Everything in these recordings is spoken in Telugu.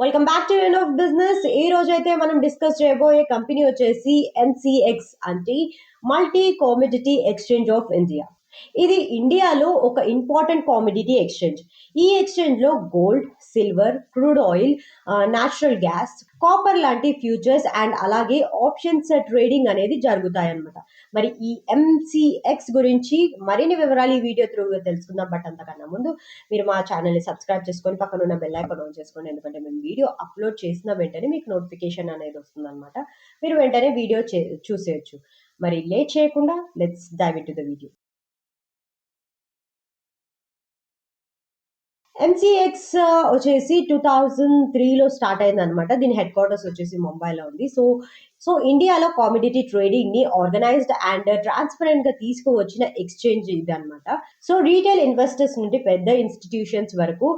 Welcome back to end of business. ఈ రోజు అయితే మనం డిస్కస్ చేయబోయే కంపెనీ వచ్చేసి ఎంసీఎక్స్ అంటే multi commodity exchange of India. ఇది ఇండియాలో ఒక ఇంపార్టెంట్ కామోడిటీ ఎక్స్చేంజ్. ఈ ఎక్స్చేంజ్ లో gold, silver, crude oil, natural gas, copper లాంటి ఫ్యూచర్స్ అండ్ అలాగే ఆప్షన్స్ ట్రేడింగ్ అనేది జరుగుతాయి అన్నమాట. మరి ఈ ఎంసీఎక్స్ గురించి మరిన్ని వివరాలు ఈ వీడియో త్రూగా తెలుసుకుందాం. బట్ అంతకన్నా ముందు మీరు మా ఛానల్ని సబ్స్క్రైబ్ చేసుకొని పక్కన ఉన్న బెల్ ఐకాన్ ఆన్ చేసుకోండి. ఎందుకంటే మేము వీడియో అప్లోడ్ చేసిన వెంటనే మీకు నోటిఫికేషన్ అనేది వస్తుంది అనమాట. మీరు వెంటనే వీడియో చూసేయచ్చు. మరి లేట్ చేయకుండా let's dive into the video. MCX వచ్చేసి 2003లో స్టార్ట్ అయింది అనమాట. దీని హెడ్ క్వార్టర్స్ వచ్చేసి ముంబైలో ఉంది. సో ఇండియాలో కామోడిటీ ట్రేడింగ్ ని ఆర్గనైజ్డ్ అండ్ ట్రాన్స్పరెంట్ గా తీసుకువచ్చిన ఎక్స్చేంజ్ ఇది అనమాట. సో రీటైల్ ఇన్వెస్టర్స్ నుండి పెద్ద ఇన్స్టిట్యూషన్స్ వరకు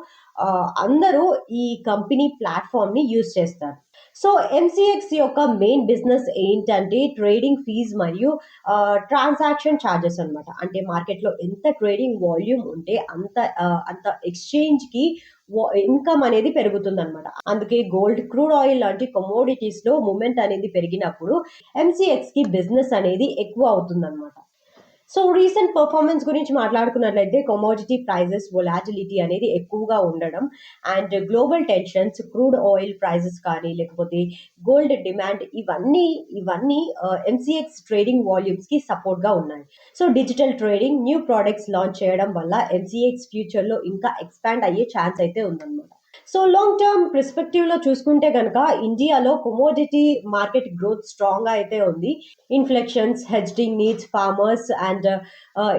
అందరూ ఈ కంపెనీ ప్లాట్ఫామ్ ని యూజ్ చేస్తారు. సో ఎంసీఎక్స్ యొక్క మెయిన్ బిజినెస్ ఏంటంటే ట్రేడింగ్ ఫీజ్ మరియు ట్రాన్సాక్షన్ ఛార్జెస్ అనమాట. అంటే మార్కెట్లో ఎంత ట్రేడింగ్ వాల్యూమ్ ఉంటే అంత ఎక్స్చేంజ్ కి ఇన్కమ్ అనేది పెరుగుతుంది అనమాట. అందుకే గోల్డ్, క్రూడ్ ఆయిల్ లాంటి కమోడిటీస్ లో మూమెంట్ అనేది పెరిగినప్పుడు ఎంసీఎక్స్ కి బిజినెస్ అనేది ఎక్కువ అవుతుంది అనమాట. సో రీసెంట్ పర్ఫార్మెన్స్ గురించి మాట్లాడుకున్నట్లయితే కమోడిటీ ప్రైజెస్ వొలాటిలిటీ అనేది ఎక్కువగా ఉండడం and global tensions, crude oil prices కానీ లేకపోతే గోల్డ్ డిమాండ్ ఇవన్నీ ఎంసీఎక్స్ ట్రేడింగ్ వాల్యూమ్స్ కి సపోర్ట్ గా ఉన్నాయి. So digital trading, new products launch చేయడం వల్ల ఎంసీఎక్స్ ఫ్యూచర్ లో ఇంకా ఎక్స్పాండ్ అయ్యే ఛాన్స్ అయితే ఉందన్నమాట. సో లాంగ్ టర్మ్ పర్స్పెక్టివ్ లో చూసుకుంటే కనుక ఇండియాలో కమోడిటీ మార్కెట్ గ్రోత్ స్ట్రాంగ్ గా అయితే ఉంది. Inflections, hedging needs, farmers and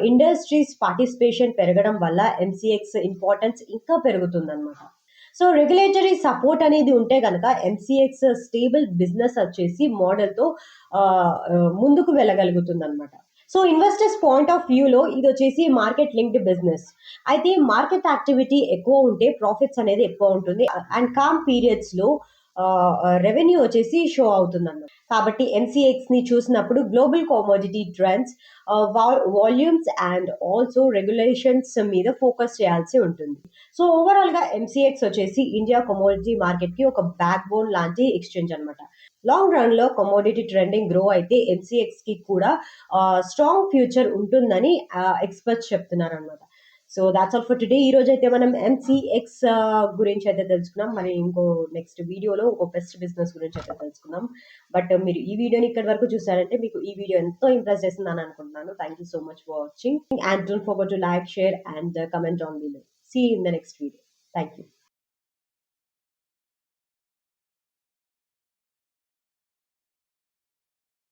industries participation పెరగడం వల్ల ఎంసీఎక్స్ ఇంపార్టెన్స్ ఇంకా పెరుగుతుంది అనమాట. సో రెగ్యులేటరీ సపోర్ట్ అనేది ఉంటే కనుక ఎంసీఎక్స్ స్టేబుల్ బిజినెస్ వచ్చేసి మోడల్తో ముందుకు వెళ్ళగలుగుతుంది అనమాట. సో ఇన్వెస్టర్స్ పాయింట్ ఆఫ్ వ్యూలో ఇది వచ్చేసి మార్కెట్ లింక్డ్ బిజినెస్. అయితే మార్కెట్ యాక్టివిటీ ఎక్కువ ఉంటే ప్రాఫిట్స్ అనేది ఎక్కువ ఉంటుంది అండ్ కామ్ పీరియడ్స్ లో రెవెన్యూ వచ్చేసి షో అవుతుంది అన్నమాట. కాబట్టి ఎంసీఎక్స్ ని చూసినప్పుడు global commodity trends, volumes and also regulations మీద ఫోకస్ చేయాల్సి ఉంటుంది. సో ఓవరాల్ గా ఎంసీఎక్స్ వచ్చేసి ఇండియా కమోడిటీ మార్కెట్ కి ఒక బ్యాక్ బోన్ లాంటి ఎక్స్చేంజ్ అనమాట. లాంగ్ రన్ లో కమోడిటీ ట్రెండింగ్ గ్రో అయితే ఎంసీఎక్స్ కి కూడా స్ట్రాంగ్ ఫ్యూచర్ ఉంటుందని ఎక్స్పర్ట్స్ చెప్తున్నారు అనమాట. So that's all for today. ఈ రోజు అయితే మనం ఎంసీఎక్స్ గురించి అయితే తెలుసుకున్నాం. మరి ఇంకో నెక్స్ట్ వీడియోలో ఇంకో బెస్ట్ బిజినెస్ గురించి అయితే తెలుసుకుందాం. బట్ మీరు ఈ వీడియోని ఇక్కడ వరకు చూసారంటే మీకు ఈ వీడియో ఎంతో ఇంప్రెస్ చేస్తుందని అనుకుంటున్నాను. Thank you so much for watching and don't forget to like, share and comment on below. See in the next video. Thank you.